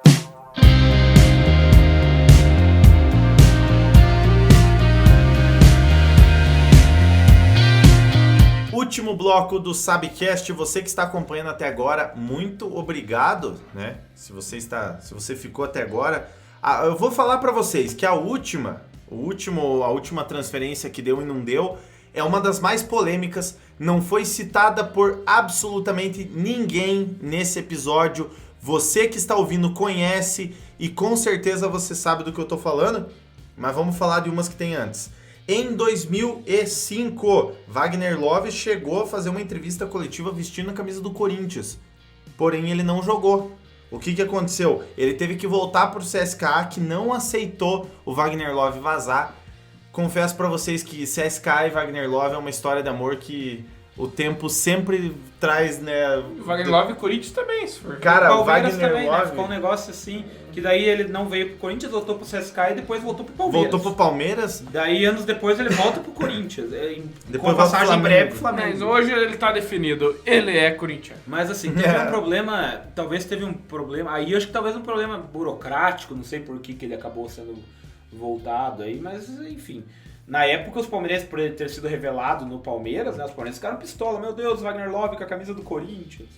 Último bloco do Sabcast, você que está acompanhando até agora, muito obrigado, né? Se você ficou até agora, eu vou falar para vocês que a última transferência que deu e não deu é uma das mais polêmicas, não foi citada por absolutamente ninguém nesse episódio. Você que está ouvindo conhece e com certeza você sabe do que eu tô falando, mas vamos falar de umas que tem antes. Em 2005, Wagner Love chegou a fazer uma entrevista coletiva vestindo a camisa do Corinthians, porém ele não jogou. O que aconteceu? Ele teve que voltar pro CSKA, que não aceitou o Wagner Love vazar. Confesso pra vocês que CSKA e Wagner Love é uma história de amor que o tempo sempre traz, né? O Wagner Love e o Corinthians também, se for. Cara, o Palmeiras Wagner também, Love... né? Ficou um negócio assim, que daí ele não veio pro Corinthians, voltou pro CSKA e depois voltou pro Palmeiras. Voltou pro Palmeiras. Daí, anos depois, ele volta pro Corinthians. Depois com passagem volta pro breve pro Mas Flamengo. hoje ele tá definido, ele é corintiano. Mas assim, teve um problema, talvez teve um problema, aí eu acho que talvez um problema burocrático, não sei por que ele acabou sendo voltado aí, mas enfim. Na época, os palmeirenses, por ele ter sido revelado no Palmeiras, né, os palmeirenses ficaram pistola. Meu Deus, Wagner Love com a camisa do Corinthians.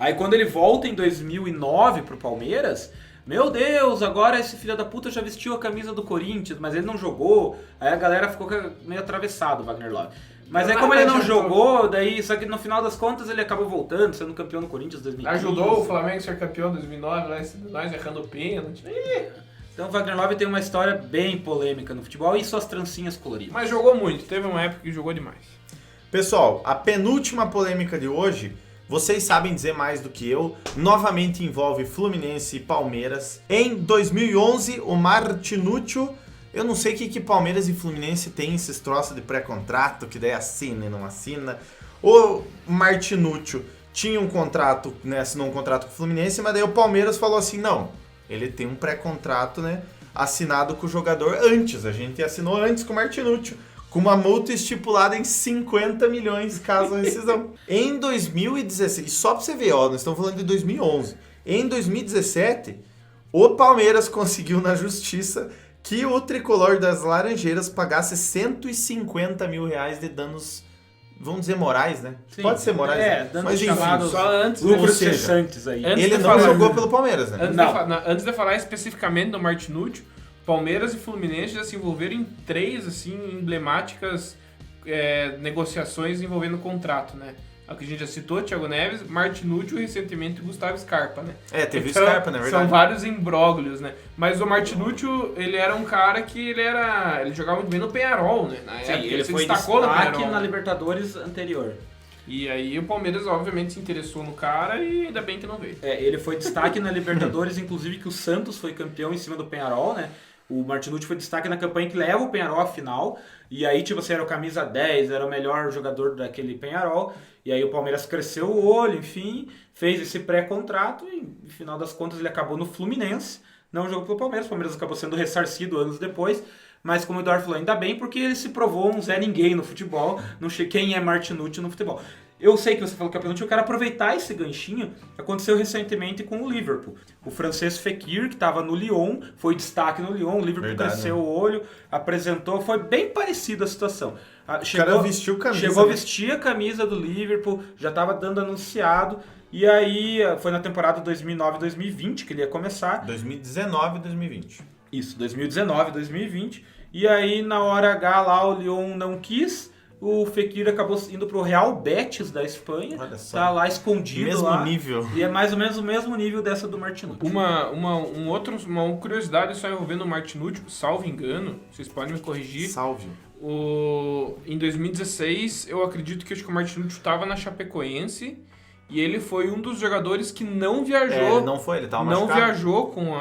Aí quando ele volta em 2009 pro Palmeiras, meu Deus, agora esse filho da puta já vestiu a camisa do Corinthians, mas ele não jogou. Aí a galera ficou meio atravessado, o Wagner Love. Mas aí como ele não jogou, daí só que no final das contas ele acabou voltando, sendo campeão do Corinthians em 2015. Ajudou o Flamengo a ser campeão em 2009, nós errando o pênalti. Então o Wagner Love tem uma história bem polêmica no futebol e suas trancinhas coloridas. Mas jogou muito, teve uma época que jogou demais. Pessoal, a penúltima polêmica de hoje, vocês sabem dizer mais do que eu, novamente envolve Fluminense e Palmeiras. Em 2011, o Martinúcio, eu não sei o que Palmeiras e Fluminense tem esses troços de pré-contrato, que daí assina e não assina. O Martinúcio tinha um contrato, né, assinou um contrato com o Fluminense, mas daí o Palmeiras falou assim, não, ele tem um pré-contrato, né, assinado com o jogador antes, a gente assinou antes com o Martinúcio, com uma multa estipulada em 50 milhões caso a rescisão. Em 2016, só pra você ver, ó, nós estamos falando de 2011. Em 2017, o Palmeiras conseguiu na justiça que o tricolor das Laranjeiras pagasse 150 mil reais de danos, vamos dizer, morais, né? Sim, Pode ser morais, né? danos Mas enfim, chamados só antes, lucros ou seja, cessantes aí. Antes ele de não falar- jogou pelo Palmeiras, né? Antes de falar especificamente do Martinúcio, Palmeiras e Fluminense já se envolveram em 3, assim, emblemáticas negociações envolvendo contrato, né? A que a gente já citou, Thiago Neves, Martinútil e recentemente Gustavo Scarpa, né? Teve Então, o Scarpa, na verdade. São vários imbróglios, né? Mas o Martinútil, ele era um cara que ele jogava muito bem no Peñarol, né? Na época, ele se foi destacou no destaque Peñarol. na Libertadores anterior. E aí o Palmeiras, obviamente, se interessou no cara e ainda bem que não veio. Ele foi destaque na Libertadores, inclusive que o Santos foi campeão em cima do Peñarol, né? O Martinútil foi destaque na campanha que leva o Peñarol à final. E aí, tipo, você era o camisa 10, era o melhor jogador daquele Peñarol. E aí o Palmeiras cresceu o olho, enfim, fez esse pré-contrato e, no final das contas, ele acabou no Fluminense. Não jogou pelo Palmeiras. O Palmeiras acabou sendo ressarcido anos depois. Mas, como o Eduardo falou, ainda bem, porque ele se provou um Zé Ninguém no futebol. Não sei quem é Martinútil no futebol. Eu sei que você falou que é pênalti, eu quero aproveitar esse ganchinho. Aconteceu recentemente com o Liverpool. O francês Fekir, que estava no Lyon, foi destaque no Lyon. O Liverpool cresceu o olho, apresentou, foi bem parecida a situação. O cara vestiu camisa. Chegou a vestir a camisa do Liverpool, já estava dando anunciado. E aí, foi na temporada 2009-2020 que ele ia começar. 2019 e 2020. Isso, 2019-2020. E aí, na hora H lá, o Lyon não quis. O Fekir acabou indo pro Real Betis da Espanha. Olha só. Tá lá escondido. Mesmo lá, nível. E é mais ou menos o mesmo nível dessa do Martinútil. Uma curiosidade só envolvendo o Martinútil, salvo engano, vocês podem me corrigir. Salve. Em 2016, eu acredito que o Martinútil estava na Chapecoense e ele foi um dos jogadores que não viajou. Ele não foi, ele tava não machucado. viajou com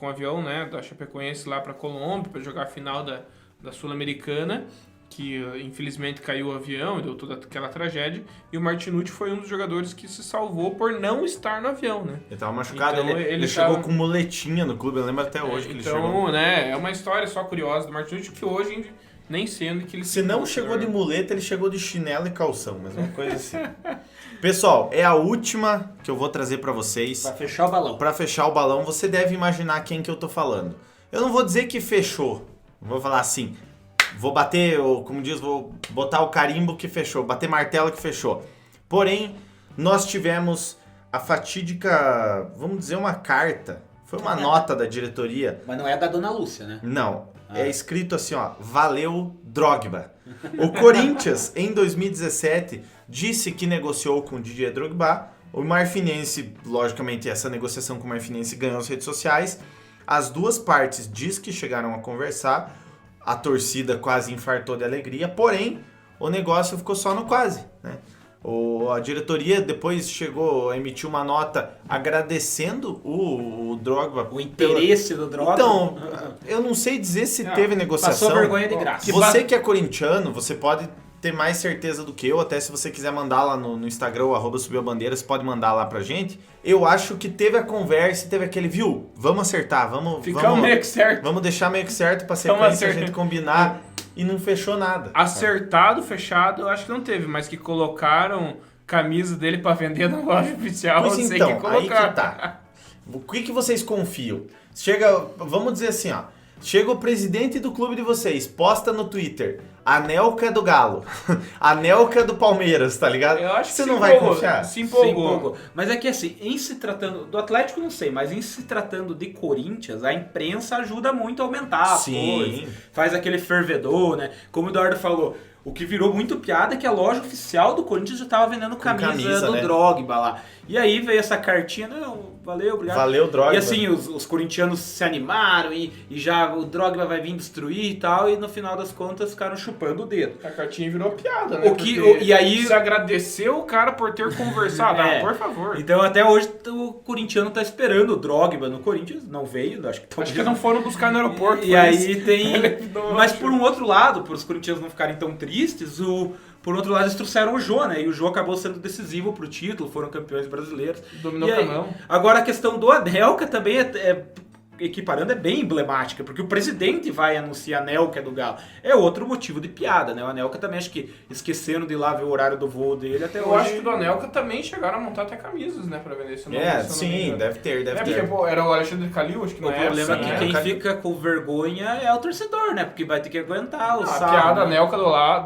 o avião, né, da Chapecoense lá para Colômbia para jogar a final da Sul-Americana, que infelizmente caiu o avião e deu toda aquela tragédia. E o Martinútil foi um dos jogadores que se salvou por não estar no avião, né? Ele tava machucado, Então, ele chegou com muletinha no clube, eu lembro até hoje que ele chegou. Então, né, é uma história só curiosa do Martinútil que hoje nem sendo que ele... Se não chegou de muleta, ele chegou de chinelo e calção, mas uma coisa assim. Pessoal, é a última que eu vou trazer pra vocês. Pra fechar o balão. Pra fechar o balão, você deve imaginar quem que eu tô falando. Eu não vou dizer que fechou, vou falar assim... Vou bater, como diz, vou botar o carimbo que fechou, bater martelo que fechou. Porém, nós tivemos a fatídica, vamos dizer, uma carta. Foi uma nota da diretoria. Mas não é da Dona Lúcia, né? Não, é escrito assim, ó, valeu Drogba. O Corinthians, em 2017, disse que negociou com o Didier Drogba. O Marfinense, logicamente, essa negociação com o Marfinense ganhou as redes sociais. As duas partes diz que chegaram a conversar. A torcida quase infartou de alegria, porém, o negócio ficou só no quase, né? A diretoria depois emitiu uma nota agradecendo o Drogba. O interesse do Drogba. Então, eu não sei dizer se teve negociação. Passou vergonha de graça. Você que é corintiano, você pode ter mais certeza do que eu, até se você quiser mandar lá no Instagram, @subiuabandeira, você pode mandar lá pra gente. Eu acho que teve a conversa, teve aquele, viu? Vamos acertar, vamos meio que certo. Vamos deixar meio que certo pra sequência a gente combinar e não fechou nada. Acertado, fechado, eu acho que não teve, mas que colocaram camisa dele pra vender na loja oficial, Pois eu sei então, que colocaram. aí que tá. O que vocês confiam? Chega, vamos dizer assim, ó. Chega o presidente do clube de vocês, posta no Twitter, Anelka do Galo, Anelka do Palmeiras, tá ligado? Eu acho que você se não vai empolgou, confiar. se empolgou. Se empolgou. Mas é que assim, em se tratando do Atlético não sei, mas em se tratando de Corinthians, a imprensa ajuda muito a aumentar as Sim. coisas, faz aquele fervedor, né? Como o Eduardo falou, o que virou muito piada é que a loja oficial do Corinthians já tava vendendo camisa do né? Drogba lá. E aí veio essa cartinha, não, valeu, obrigado. Valeu, Drogba. E assim, os corintianos se animaram e já o Drogba vai vir destruir e tal, e no final das contas ficaram chupando o dedo. A cartinha virou piada, né? E aí se agradeceu o cara por ter conversado. Por favor. Então até hoje o corintiano tá esperando o Drogba no Corinthians, não veio, acho que não foram buscar no aeroporto. E aí tem... Não, Mas por um outro lado, para os corintianos não ficarem tão tristes, por outro lado eles trouxeram o Jô, né? E o Jô acabou sendo decisivo pro título, foram campeões brasileiros. Dominou o camão. Agora a questão do Anelka também equiparando, é bem emblemática, porque o presidente vai anunciar a Anelka do Galo. É outro motivo de piada, né? O Anelka também, acho que esqueceram de ir lá ver o horário do voo dele até hoje. Eu acho que do Anelka também chegaram a montar até camisas, né? Pra vender. Se não, se eu não me Sim, engano. deve ter. Porque, pô, era o Alexandre Calil, acho que O não problema é que né? quem fica com vergonha é o torcedor, né? Porque vai ter que aguentar o A saldo, piada né? Anelka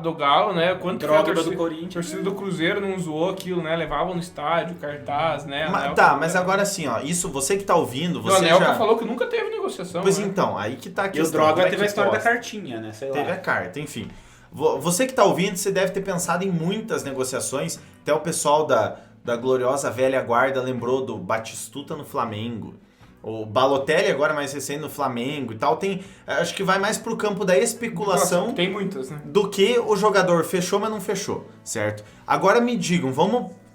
do Galo, né? Quanto foi a Drogba do Corinthians. A torcida do Cruzeiro não zoou aquilo, né? Levavam no estádio, cartaz, né? Mas agora assim, ó, isso você que tá ouvindo, O você Anelka já... falou que nunca nunca teve negociação. Pois né? então, aí que tá a E o questão. Drogba como é teve que a história da posta? cartinha, né? Sei Teve lá. a carta, enfim. Você que tá ouvindo, você deve ter pensado em muitas negociações. Até o pessoal da gloriosa velha guarda lembrou do Batistuta no Flamengo. O Balotelli agora mais recente no Flamengo e tal. Acho que vai mais pro campo da especulação. Nossa, tem muitas, né? Do que o jogador fechou, mas não fechou, certo? Agora me digam,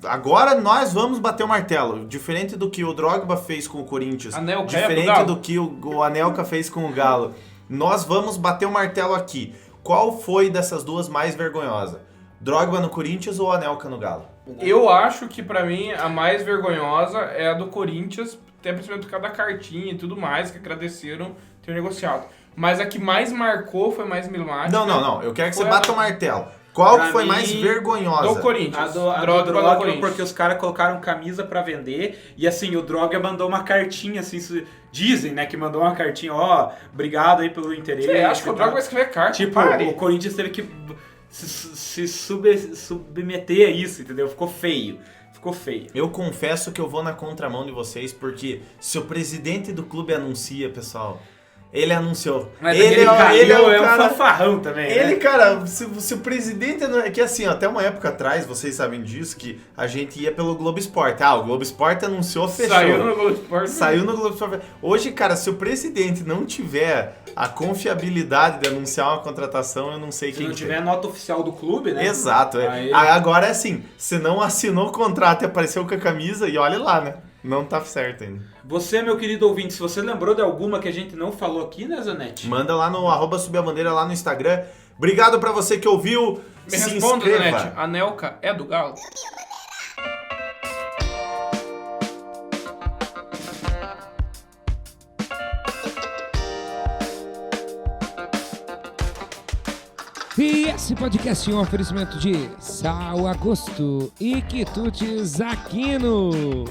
agora nós vamos bater o martelo. Diferente do que o Drogba fez com o Corinthians, Anelka diferente do que o Anelka fez com o Galo, nós vamos bater o martelo aqui. Qual foi dessas duas mais vergonhosa? Drogba no Corinthians ou Anelka no Galo? Eu acho que pra mim a mais vergonhosa é a do Corinthians, até principalmente por causa da cartinha e tudo mais, que agradeceram ter negociado. Mas a que mais marcou foi mais emblemática. Não. Eu quero que você Foi bata a- o martelo. Qual Pra que foi mim, mais vergonhosa? Do Corinthians. A do Drogba Drogba, Corinthians. porque os caras colocaram camisa pra vender e assim, o Drogba mandou uma cartinha, assim, dizem, né, que mandou uma cartinha, ó, obrigado aí pelo interesse. Você acha que o e Drogba tal. vai escrever carta? Tipo, Pare. o Corinthians teve que se submeter a isso, entendeu? Ficou feio. Eu confesso que eu vou na contramão de vocês, porque se o presidente do clube anuncia, pessoal, ele anunciou. Mas ele é o um cara... fanfarrão também, Ele, né? cara, se o presidente... É que assim, ó, até uma época atrás, vocês sabem disso, que a gente ia pelo Globo Esporte. O Globo Esporte anunciou, fechou. Saiu no Globo Esporte. Saiu no Globo Esporte. Hoje, cara, se o presidente não tiver a confiabilidade de anunciar uma contratação, eu não sei Se quem não que tiver nota oficial do clube, né? Exato. Aí- Agora é assim, você não assinou o contrato e apareceu com a camisa, e olha lá, né? Não tá certo ainda. Você, meu querido ouvinte, se você lembrou de alguma que a gente não falou aqui, né, Zanetti? Manda lá no @subiabandeira lá no Instagram. Obrigado pra você que ouviu. Me Se responda, inscreva. Zanetti. A Anelka é do Galo? E esse podcast é um oferecimento de Sal Agosto e Quitutes Aquino.